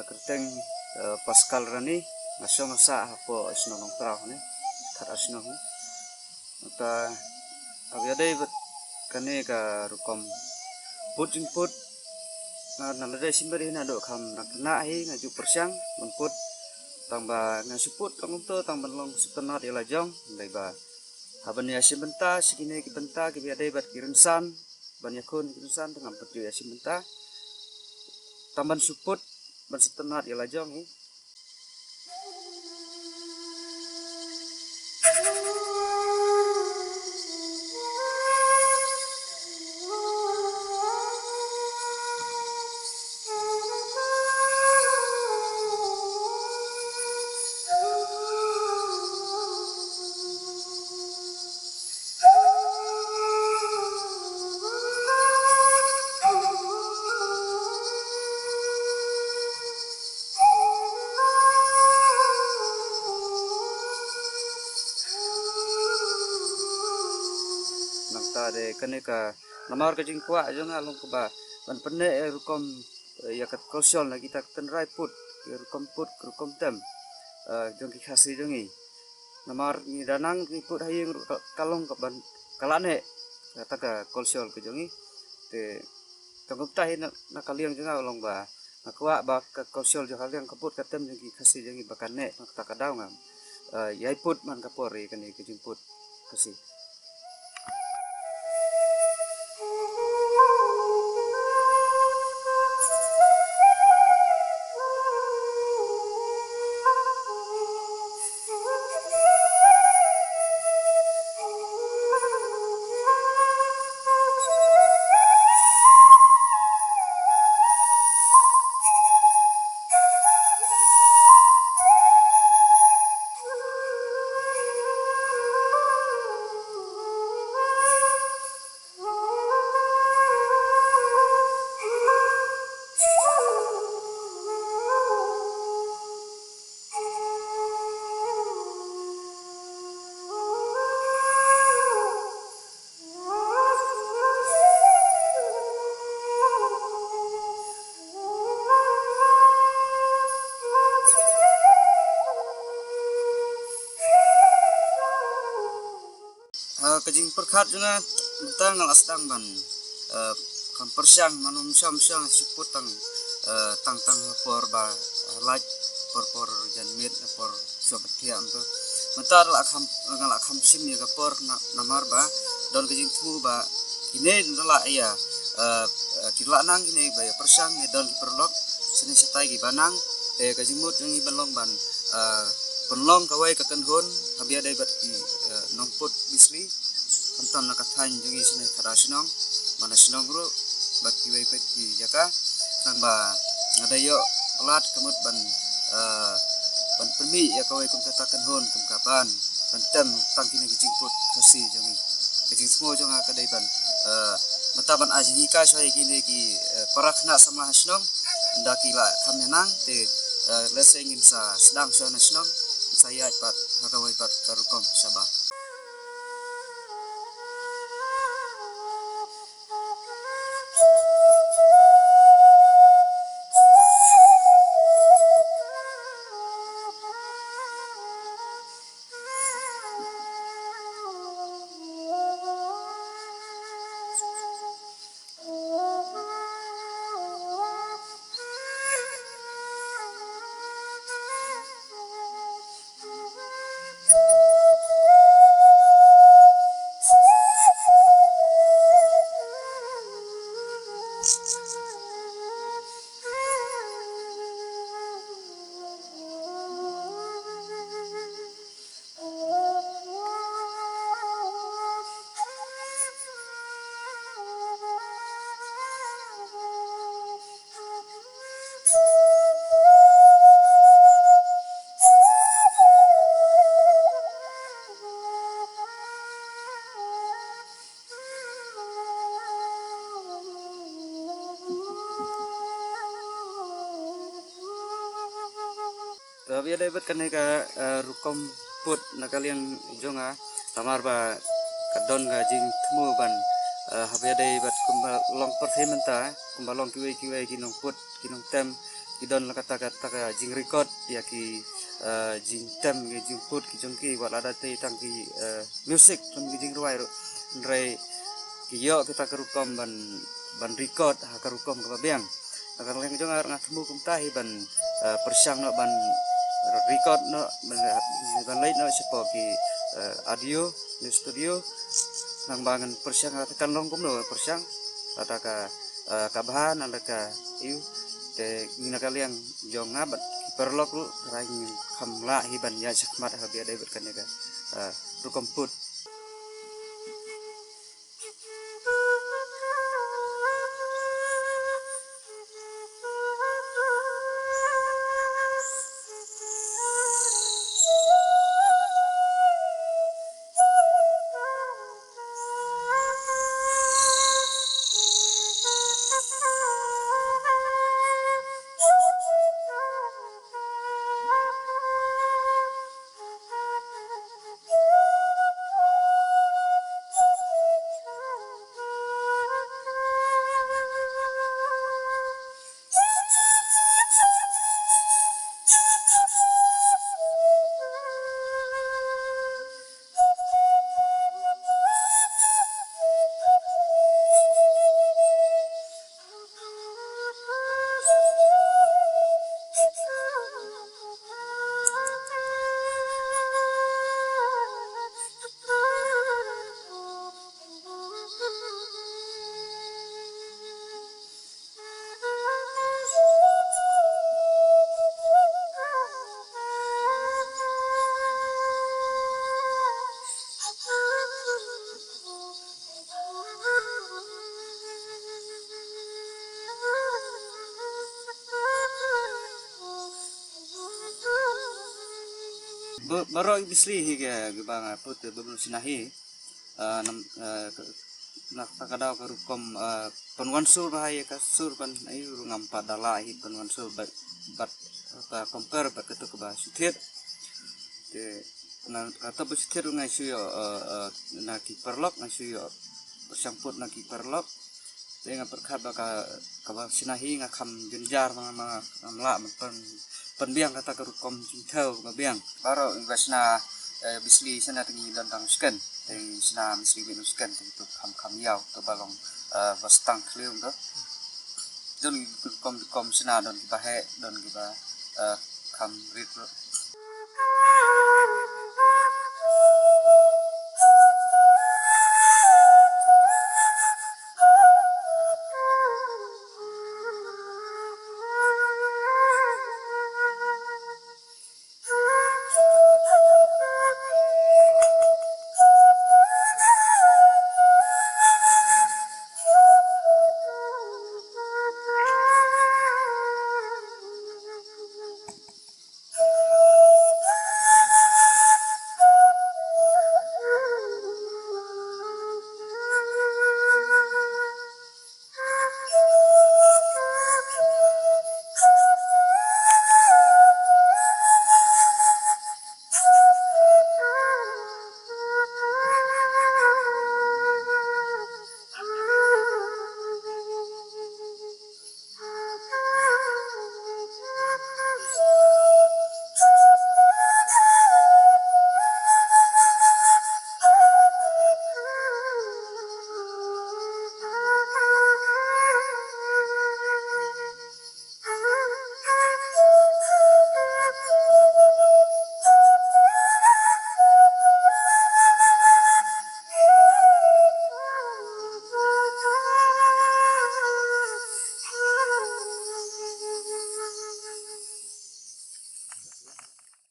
kerteng Pascal rani ngaso masa hapo isno nong trao ne khat asno hu ta abiadai bet kane ka rukom put input na lade simbari na do kham nakna hi ngaju persyang menput tangba ngasuput tangto tangban long setenat ila jong laiba haban ya benta sikine ki benta ki biadai bat kirinsan ban yakun kirinsan dengan petu ya benta tamban suput ban setenat ila jong hi de kaneka namar ka jingkwa jonga long ba ban penne rukom ya kat kosol na kita tenrai put rukom put rukom tem jong ki khasi jongi namar ni danang ni put hayeng kalong ka ban kalane kata ka kosol ke jongi te tanggup tahi na kaliang jonga long ba nakwa ba ka kosol jo kaliang kaput ka tem jongi khasi jongi bakane ta ka daw ngam yai put man kapori kan ke jingput khasi kajing perkhat jonga tang asdang ban kam persyang manum syam siput tang por ba laj por jan mit por sobat tiam to mentar la kham sim ni por namar ba don kajing tu ba kine la ya kirla nang kine ba ya persyang ni don perlok seni setai gi banang kajing mut ngi balong ban penlong kawai kakan hon habia dai bat ki nongput bisli kantam na kathain jongi sine khara sinong mana sinong ru bat ki wai pet ki jaka nang ba ngadayo pelat kemut ban permi ya kawai kum katakan hon kum kapan ban tem tangkine ki jingput khasi jongi kajing smo jonga kadai ban mataban ajini ka sai kine ki parakna sama sinong ndaki la kamenang te lesengin sa sedang sa sinong saya pat hakawai pat karukom sabah Tapi ada bet kan ka rukom put nakaliang jonga tamar ba kadon gajing temu ban habi ada bet kumbal long persementa kumbal long kiwai kinong put kinong tem idon kata-kata ka jing record ya ki jing tem ki jing put ki jong ki wala ada te tang ki music tam ki jing ruai rai ki yo kita kerukom ban record ha kerukom ka babiang agar leng jong ar ngatmu kum tahi ban persyang no ban record no ban lain no sipo ki audio di studio nang bangan persyang kan long kum no persyang kata ka kabahan ada ka iu te ngina kaliang jong ngabat perlok lu raing kamla hiban ya sakmat ha biada berkan ya rukom put baro bisli higa gebang put belum sinahi nam nak takadaw ka rukom panwan sur bahaya ka sur pan ayu ngam padala hi panwan sur bat compare bat ketu ke bah suthit te na kata suthit ngai suyo na ki perlok ngai suyo bersangkut na ki perlok te nga perkhat ka ka sinahi nga kham jenjar ma amla pan penbiang kata ke rukom cinthau mabiang baro investna bisli sana tingi dandang sken teng sina misli bin sken teng tu kham yaw to balong bastang klium do don kom sina don bahe don giba kham rit